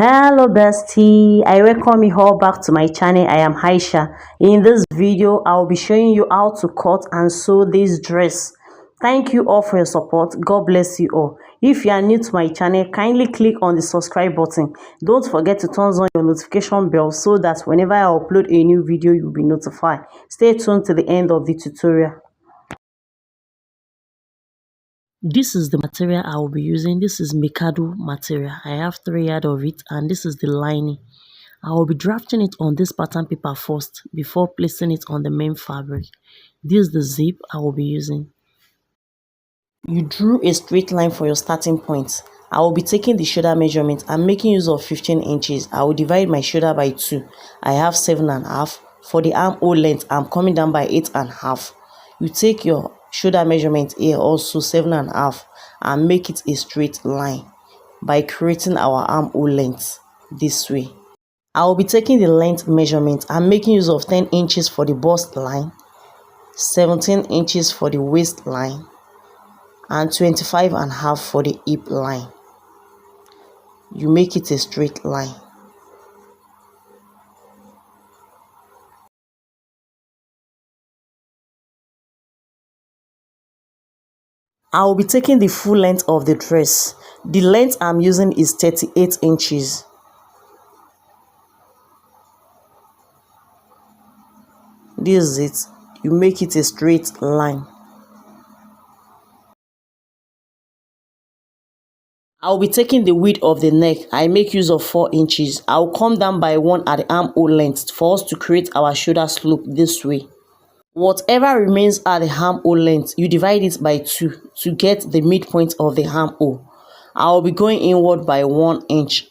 Hello bestie, I welcome you all back to my channel. I am Aisha. In this video I'll be showing you how to cut and sew this dress. Thank you all for your support. God bless you all. If you are new to my channel, kindly click on the subscribe button. Don't forget to turn on your notification bell so that whenever I upload a new video you'll be notified. Stay tuned to the end of the tutorial. This is the material I will be using. This is Mikado material. I have 3 yards of it, and this is the lining. I will be drafting it on this pattern paper first before placing it on the main fabric. This is the zip I will be using. You drew a straight line for your starting point. I will be taking the shoulder measurement. I'm making use of 15 inches. I will divide my shoulder by 2. I have 7.5. For the armhole length, I'm coming down by 8.5. You take your shoulder measurement here, also 7.5, and make it a straight line by creating our armhole length this way. I will be taking the length measurement. I'm making use of 10 inches for the bust line, 17 inches for the waist line, and 25.5 for the hip line. You make it a straight line. I will be taking the full length of the dress. The length I'm using is 38 inches. This is it. You make it a straight line. I will be taking the width of the neck. I make use of 4 inches. I will come down by 1 at the armhole length for us to create our shoulder slope this way. Whatever remains at the armhole length, you divide it by 2 to get the midpoint of the armhole. I will be going inward by 1 inch.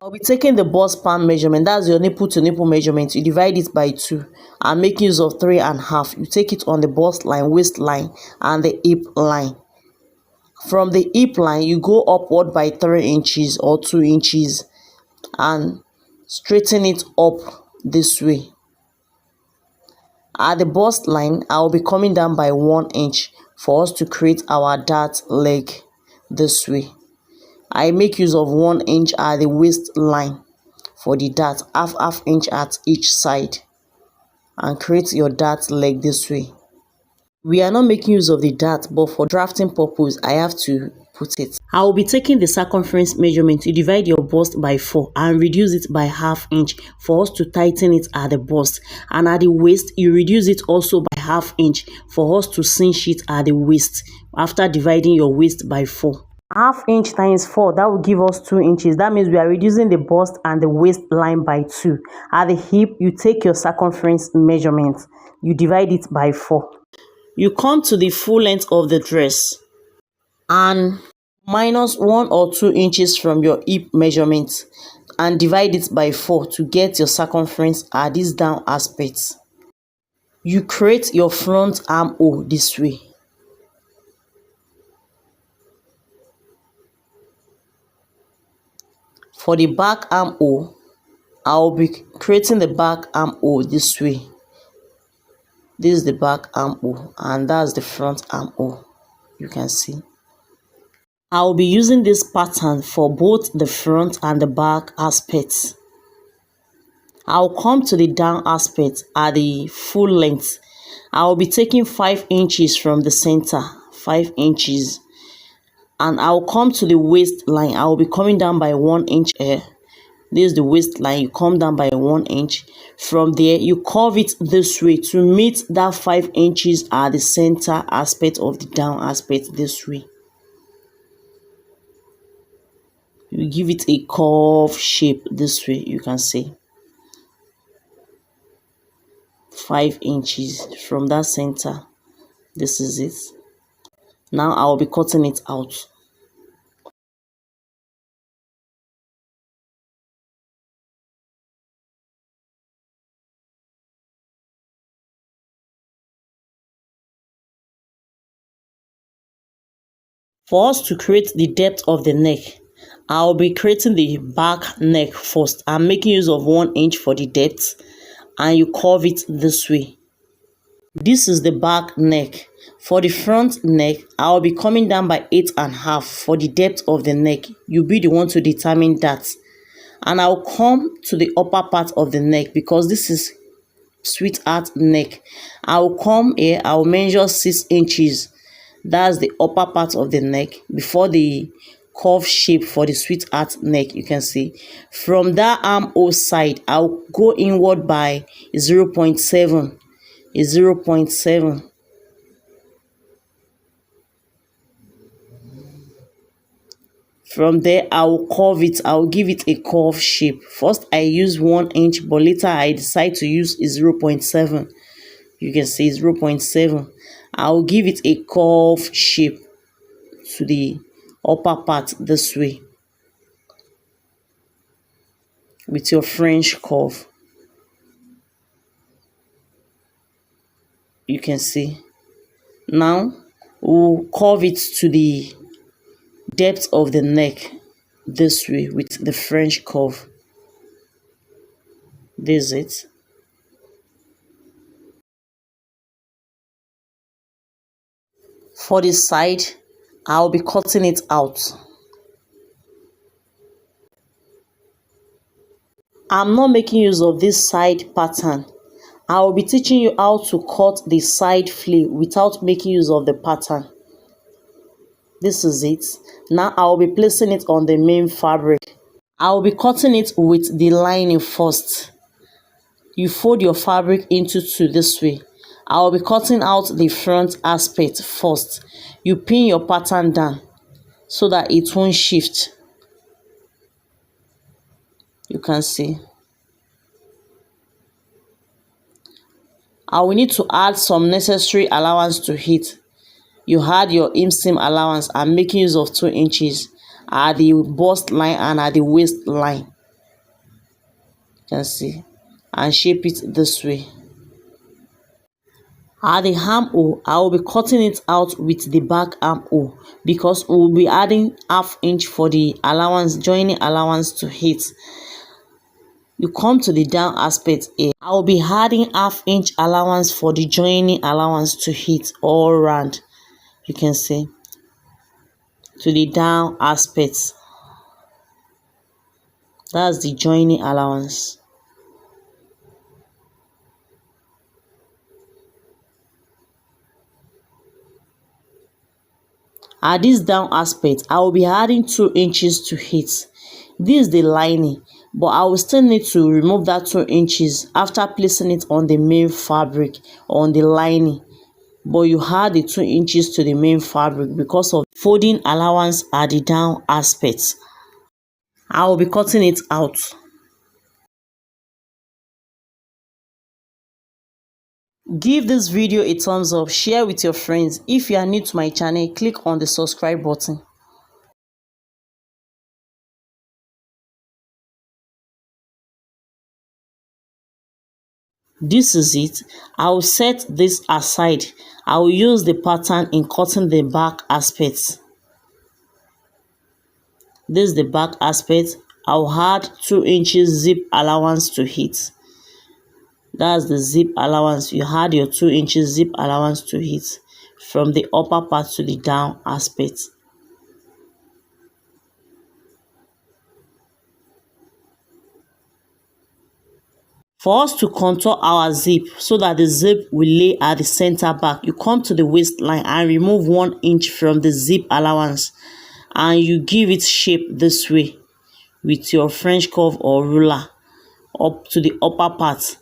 I'll be taking the bust pan measurement. That's your nipple to nipple measurement. You divide it by 2. I'm making use of 3.5. You take it on the bust line, waist line, and the hip line. From the hip line, you go upward by 3 inches or 2 inches and straighten it up this way. At the bust line, I will be coming down by 1 inch for us to create our dart leg this way. I make use of 1 inch at the waist line for the dart, half inch at each side, and create your dart leg this way. We are not making use of the dart, but for drafting purpose, I have to put it. I will be taking the circumference measurement. You divide your bust by 4 and reduce it by half inch for us to tighten it at the bust. And at the waist, you reduce it also by half inch for us to cinch it at the waist after dividing your waist by 4. Half inch times 4, that will give us 2 inches. That means we are reducing the bust and the waist line by 2. At the hip, you take your circumference measurement. You divide it by 4. You come to the full length of the dress and minus 1 or 2 inches from your hip measurement and divide it by 4 to get your circumference at this down aspect. You create your front armhole this way. For the back armhole, I will be creating the back armhole this way. This is the back armhole and that's the front armhole. You can see. I will be using this pattern for both the front and the back aspects. I'll come to the down aspect at the full length. I will be taking 5 inches from the center, 5 inches. And I'll come to the waistline. I will be coming down by 1 inch here. This is the waistline. You come down by 1 inch. From there, you curve it this way to meet that 5 inches at the center aspect of the down aspect this way. You give it a curve shape this way, you can see. 5 inches from that center. This is it. Now I will be cutting it out. For us to create the depth of the neck, I'll be creating the back neck first. I'm making use of 1 inch for the depth and you curve it this way. This is the back neck. For the front neck, I'll be coming down by 8.5 for the depth of the neck. You'll be the one to determine that. And I'll come to the upper part of the neck because this is sweetheart neck. I'll come here, I'll measure 6 inches. That's the upper part of the neck before the curve shape for the sweetheart neck. You can see from that armhole side, I'll go inward by 0.7, 0.7. From there, I'll curve it. I'll give it a curve shape. First, I use 1 inch, but later I decide to use 0.7. You can see 0.7. I'll give it a curve shape to the upper part this way with your French curve. You can see. Now, we'll curve it to the depth of the neck this way with the French curve. This is it. For the side, I'll be cutting it out. I'm not making use of this side pattern. I will be teaching you how to cut the side flea without making use of the pattern. This is it. Now I will be placing it on the main fabric. I will be cutting it with the lining first. You fold your fabric into 2 this way. I will be cutting out the front aspect first. You pin your pattern down so that it won't shift. You can see. I will need to add some necessary allowance to it. You add your inseam allowance. I'm making use of 2 inches at the bust line and at the waist line. You can see. And shape it this way. At the armhole, I will be cutting it out with the back armhole because we will be adding ½ inch for the allowance, joining allowance to it. You come to the down aspect here. I will be adding ½ inch allowance for the joining allowance to it all round. You can see to the down aspect. That's the joining allowance. At this down aspect, I will be adding 2 inches to it. This is the lining, but I will still need to remove that 2 inches after placing it on the main fabric, on the lining. But you add the 2 inches to the main fabric because of folding allowance at the down aspect. I will be cutting it out. Give this video a thumbs up, share with your friends. If you are new to my channel, click on the subscribe button. This is it. I will set this aside. I will use the pattern in cutting the back aspect. This is the back aspect. I'll add 2 inches zip allowance to it. That's the zip allowance. You add your 2 inches zip allowance to it from the upper part to the down aspect. For us to contour our zip so that the zip will lay at the center back, you come to the waistline and remove 1 inch from the zip allowance and you give it shape this way with your French curve or ruler up to the upper part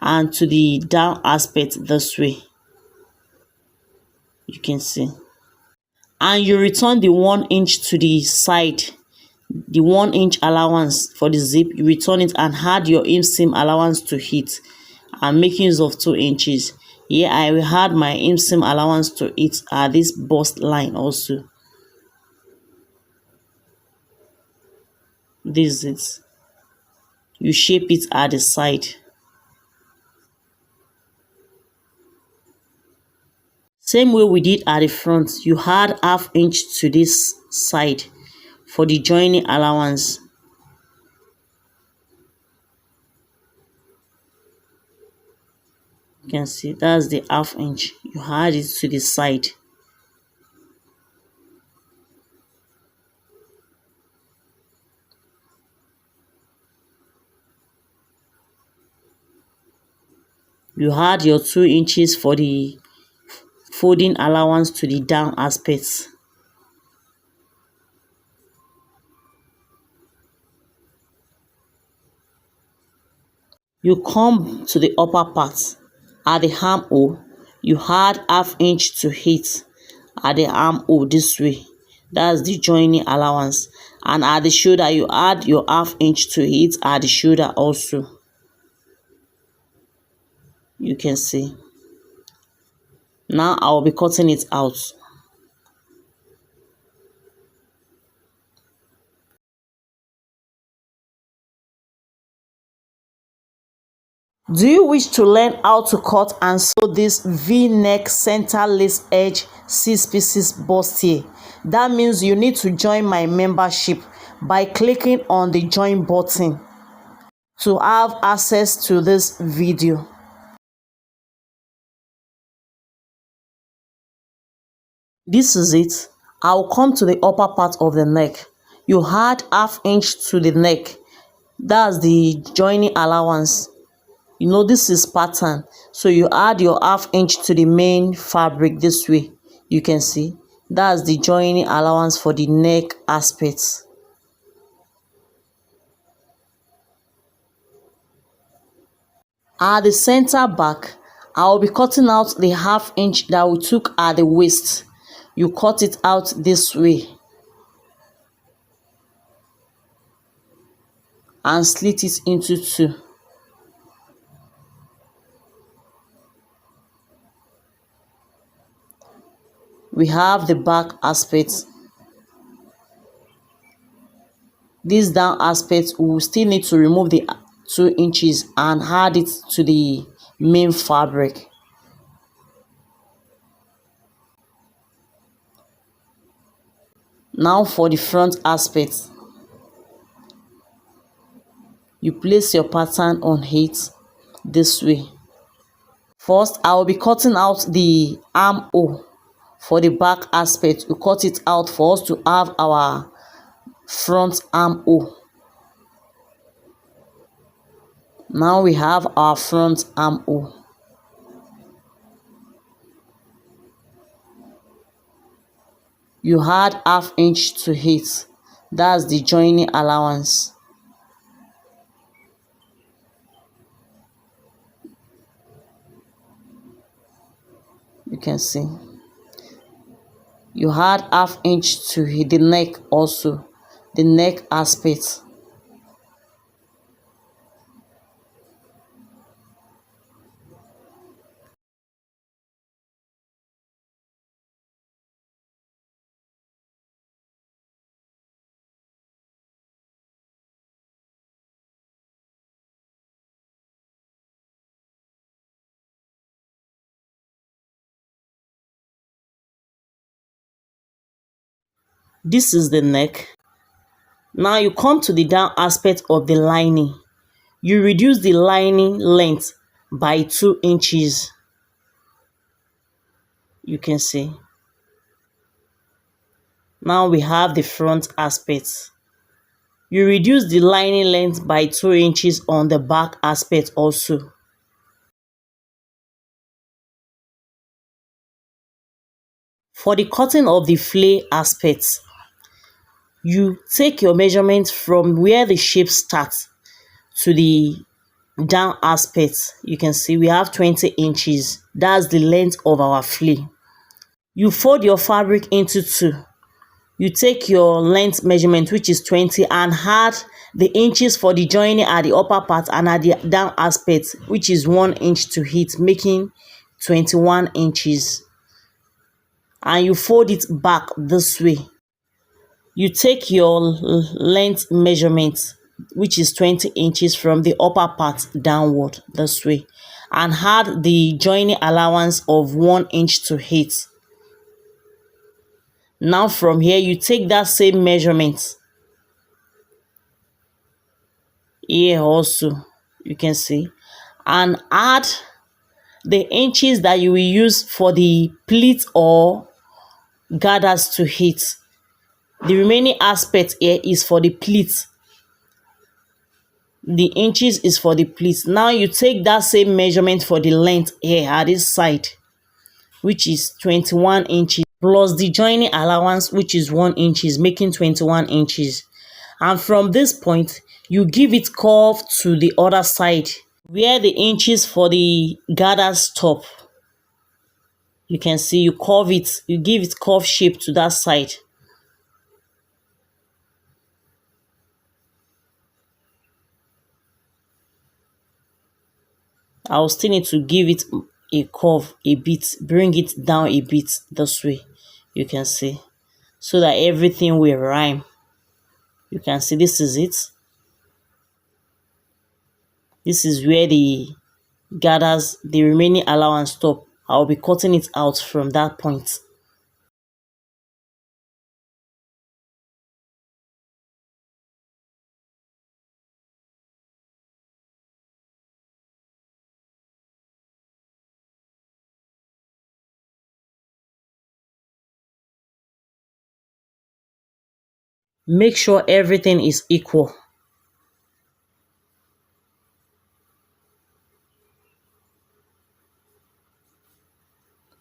and to the down aspect this way. You can see. And you return the 1 inch to the side. The 1 inch allowance for the zip, you return it and add your inseam allowance to it. I'm making use of 2 inches. Here I will add my inseam allowance to it at this bust line also. This is it. You shape it at the side. Same way we did at the front, you add ½ inch to this side for the joining allowance. You can see that's the ½ inch. You add it to the side. You add your 2 inches for the folding allowance to the down aspect. You come to the upper part. At the armhole, you add ½ inch to it at the armhole this way. That's the joining allowance. And at the shoulder, you add your ½ inch to it at the shoulder also. You can see. Now I will be cutting it out. Do you wish to learn how to cut and sew this V-neck center lace edge 6 pieces bustier? That means you need to join my membership by clicking on the join button to have access to this video. This is it. I'll come to the upper part of the neck. You add ½ inch to the neck. That's the joining allowance. You know this is pattern, so you add your ½ inch to the main fabric this way. You can see that's the joining allowance for the neck aspects. At the center back, I will be cutting out the ½ inch that we took at the waist. You cut it out this way and slit it into 2. We have the back aspect. This down aspect, we will still need to remove the 2 inches and add it to the main fabric. Now for the front aspect. You place your pattern on it this way. First, I will be cutting out the armhole. For the back aspect, you cut it out for us to have our front armhole. Now we have our front armhole. You add ½ inch to it. That's the joining allowance. You can see. You add ½ inch to the neck also, the neck aspect. This is the neck. Now you come to the down aspect of the lining. You reduce the lining length by 2 inches. You can see. Now we have the front aspect. You reduce the lining length by 2 inches on the back aspect also. For the cutting of the flare aspect, you take your measurement from where the shape starts to the down aspect. You can see we have 20 inches. That's the length of our flare. You fold your fabric into 2. You take your length measurement, which is 20, and add the inches for the joining at the upper part and at the down aspect, which is 1 inch to it, making 21 inches. And you fold it back this way. You take your length measurement, which is 20 inches from the upper part downward this way, and add the joining allowance of 1 inch to it. Now from here, you take that same measurement here also, you can see, and add the inches that you will use for the pleat or gathers to it. The remaining aspect here is for the pleat. The inches is for the pleats. Now you take that same measurement for the length here at this side, which is 21 inches, plus the joining allowance, which is 1 inches, making 21 inches. And from this point, you give it curve to the other side, where the inches for the garter stop. You can see you curve it, you give it curve shape to that side. I'll still need to give it a curve a bit, bring it down a bit this way, you can see, so that everything will rhyme. You can see this is it. This is where the gathers, the remaining allowance stop. I'll be cutting it out from that point. Make sure everything is equal.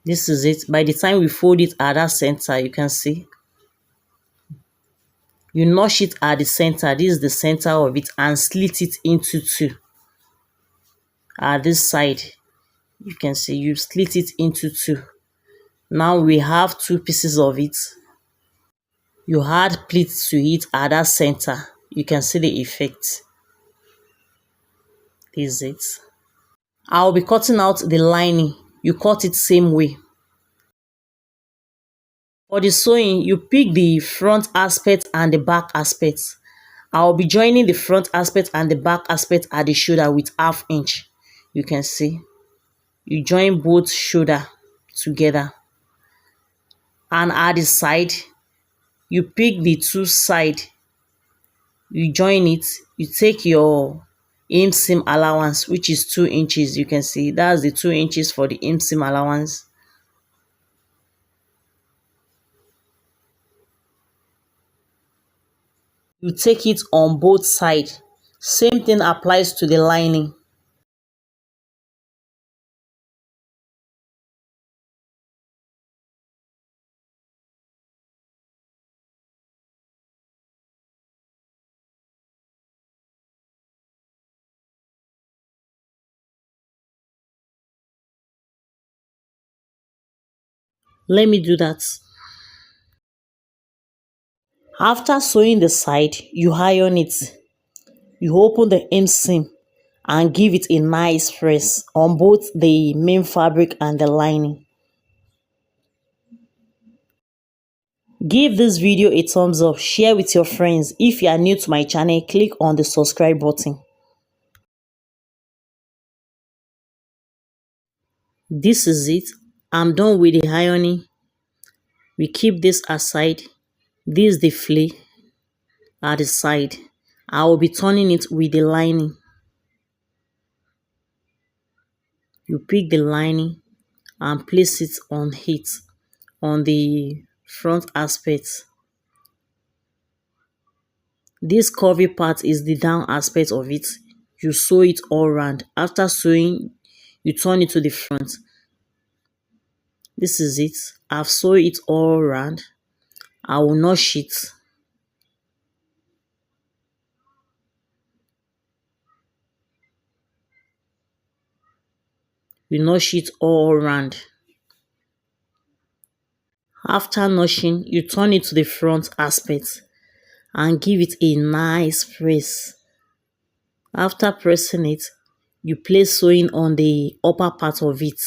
This is it. By the time we fold it at that center, you can see. You notch it at the center. This is the center of it, and slit it into two. At this side, you can see you slit it into two. Now we have two pieces of it. You add pleats to it at that center. You can see the effect. This is it. I'll be cutting out the lining. You cut it same way. For the sewing, you pick the front aspect and the back aspect. I'll be joining the front aspect and the back aspect at the shoulder with 1/2 inch. You can see. You join both shoulder together. And at the side, you pick the two side. You join it. You take your inseam allowance, which is 2 inches. You can see that's the 2 inches for the inseam allowance. You take it on both sides. Same thing applies to the lining. Let me do that. After sewing the side, you iron it. You open the inseam and give it a nice press on both the main fabric and the lining. Give this video a thumbs up, share with your friends. If you are new to my channel, click on the subscribe button. This is it. I'm done with the ironing. We keep this aside. This is the flay at the side. I will be turning it with the lining. You pick the lining and place it on the front aspect. This curvy part is the down aspect of it. You sew it all around. After sewing, you turn it to the front. This is it. I've sewn it all around. I will notch it. We notch it all around. After notching, you turn it to the front aspect and give it a nice press. After pressing it, you place sewing on the upper part of it.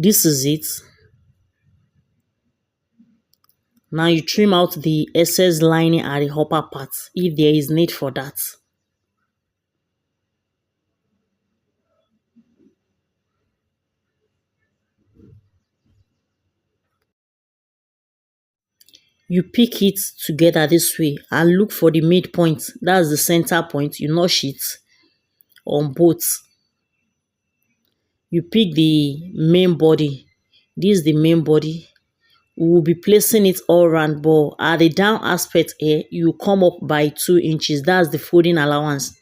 This is it. Now you trim out the excess lining at the upper part if there is need for that. You pick it together this way and look for the midpoint. That's the center point. You notch it on both. You pick the main body. This is the main body. We will be placing it all round, but at the down aspect here, you come up by 2 inches. That's the folding allowance.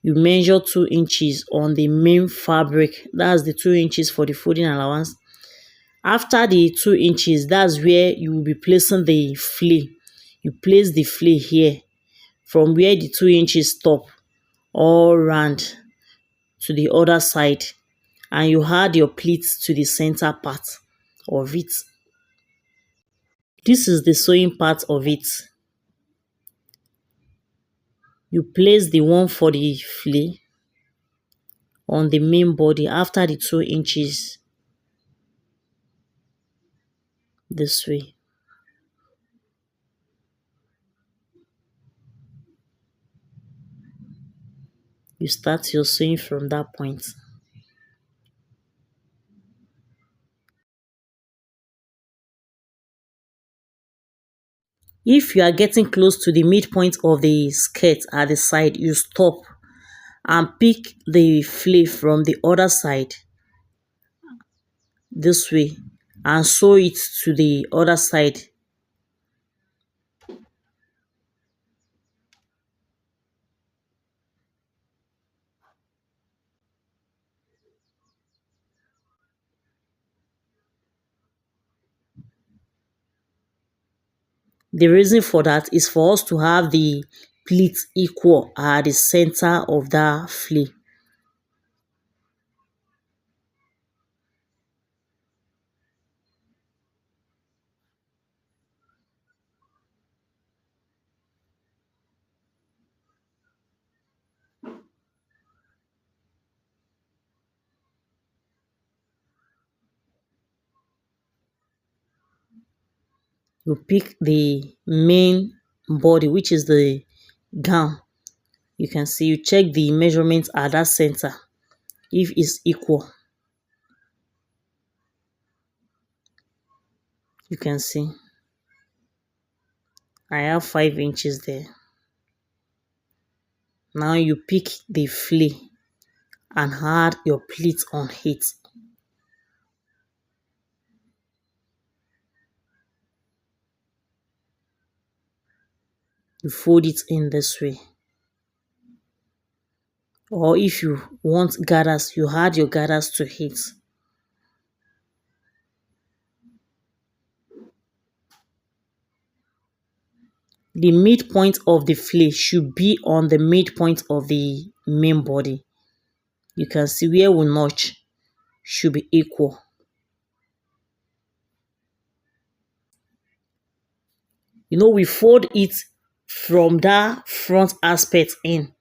You measure 2 inches on the main fabric. That's the 2 inches for the folding allowance. After the 2 inches, that's where you will be placing the flea. You place the flea here from where the 2 inches stop all round to the other side, and you add your pleats to the center part of it. This is the sewing part of it. You place the one for the flea on the main body after the 2 inches this way. You start your sewing from that point. If you are getting close to the midpoint of the skirt at the side, you stop and pick the flea from the other side this way and sew it to the other side. The reason for that is for us to have the pleats equal at the center of that flea. You pick the main body, which is the gown. You can see, you check the measurements at that center if it's equal. You can see I have 5 inches there. Now you pick the flea and add your pleat on it. You fold it in this way. Or if you want gathers, you add your gathers to it. The midpoint of the flea should be on the midpoint of the main body. You can see where we notch should be equal. We fold it from that front aspect in.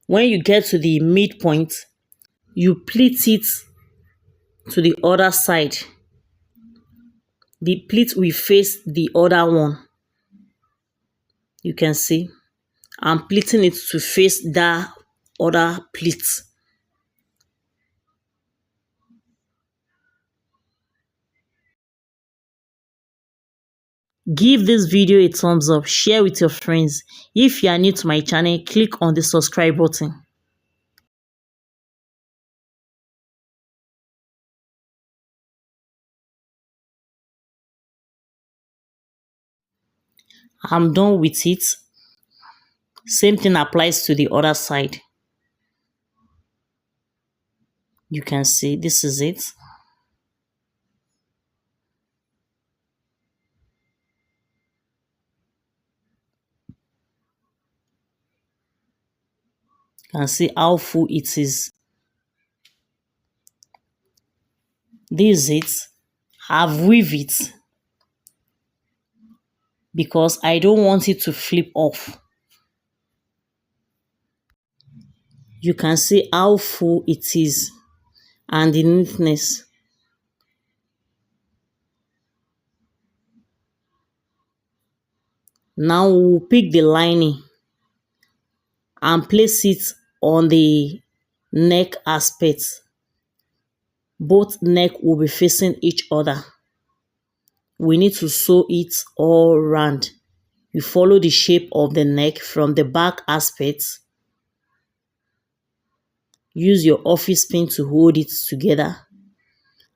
When you get to the midpoint, you pleat it to the other side. The pleat will face the other one. You can see I'm pleating it to face that other pleat. Give this video a thumbs up, share with your friends. If you are new to my channel, click on the subscribe button. I'm done with it. Same thing applies to the other side. You can see this is it. You can see how full it is. This is it. I've weaved it because I don't want it to flip off. You can see how full it is and the neatness. Now we'll pick the lining and place it on the neck aspect. Both neck will be facing each other. We need to sew it all round. You follow the shape of the neck from the back aspect. Use your office pin to hold it together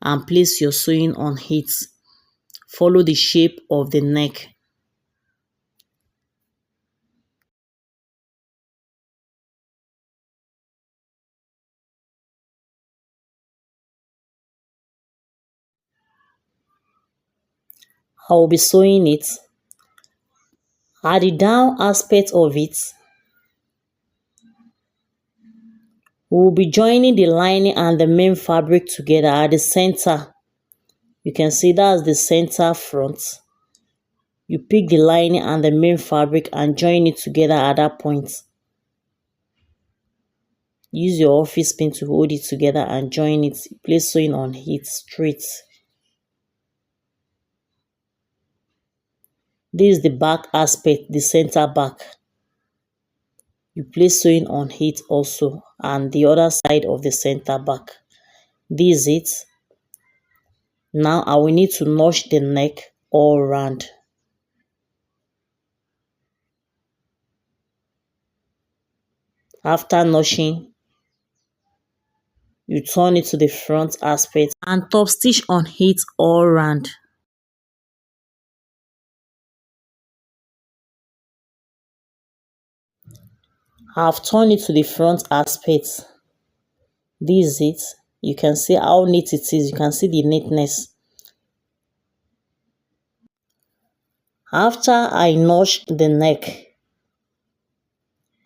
and place your sewing on it. Follow the shape of the neck. I will be sewing it. At the down aspect of it, we will be joining the lining and the main fabric together at the center. You can see that's the center front. You pick the lining and the main fabric and join it together at that point. Use your office pin to hold it together and join it. Place sewing on it straight. This is the back aspect, the center back. You place sewing on it also, and the other side of the center back. This is it. Now I will need to notch the neck all round. After notching, you turn it to the front aspect and top stitch on it all round. I've turned it to the front aspect. This is it. You can see how neat it is. You can see the neatness. After I notch the neck,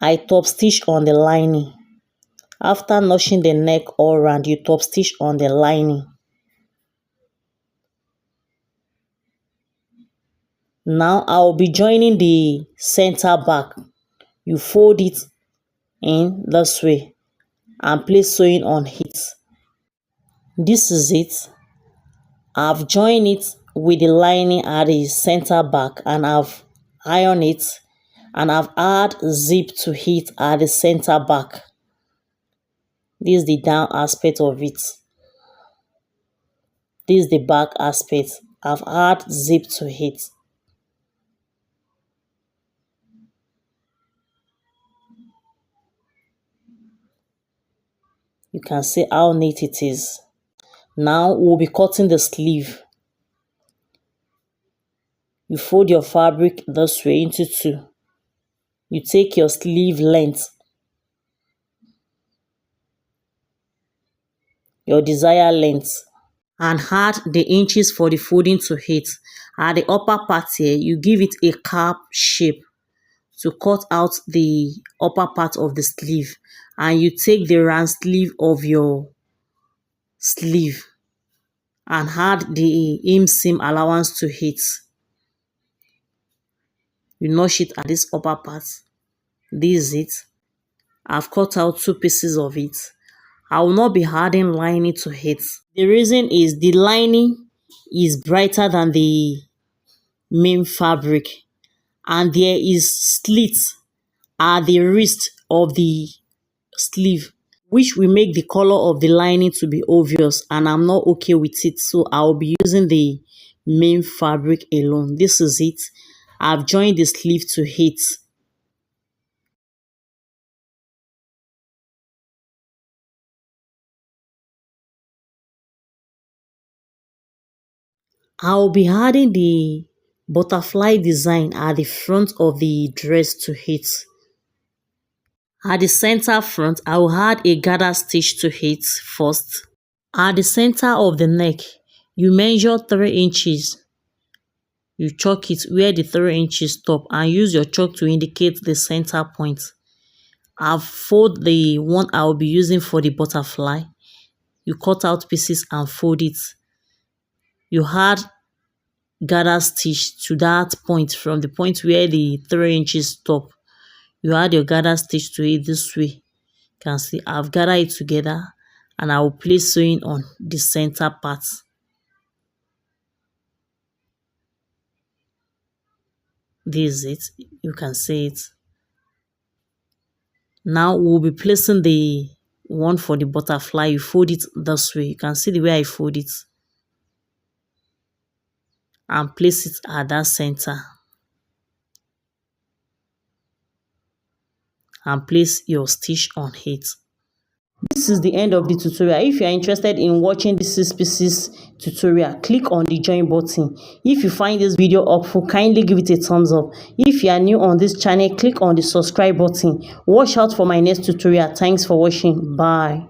I top stitch on the lining. After notching the neck all round, you top stitch on the lining. Now I will be joining the center back. You fold it in this way and place sewing on it. This is it. I've joined it with the lining at the center back and I've ironed it and I've added zip to it at the center back. This is the down aspect of it. This is the back aspect. I've added zip to it. You can see how neat it is. Now we'll be cutting the sleeve. You fold your fabric this way into two. You take your sleeve length, your desired length, and add the inches for the folding to it. At the upper part here, you give it a cap shape to cut out the upper part of the sleeve, and you take the round sleeve of your sleeve and add the inseam allowance to it. You notch it at this upper part. This is it. I've cut out two pieces of it. I will not be adding lining to it. The reason is the lining is brighter than the main fabric, and there is slits at the wrist of the sleeve, which will make the color of the lining to be obvious, and I'm not okay with it, so I'll be using the main fabric alone. This is it. I've joined the sleeve to it. I'll be adding the butterfly design at the front of the dress to it. At the center front, I will add a gather stitch to it first. At the center of the neck, you measure 3 inches. You chalk it where the 3 inches stop and use your chalk to indicate the center point. I've folded the one I will be using for the butterfly. You cut out pieces and fold it. You add gather stitch to that point from the point where the 3 inches stop. You add your gather stitch to it this way. You can see I've gathered it together and I will place sewing on the center part. This is it. You can see it. Now we'll be placing the one for the butterfly. You fold it this way. You can see the way I fold it. And place it at that center. And place your stitch on it. This is the end of the tutorial. If you are interested in watching this 6 pieces tutorial, click on the join button. If you find this video helpful, kindly give it a thumbs up. If you are new on this channel, click on the subscribe button. Watch out for my next tutorial. Thanks for watching. Bye.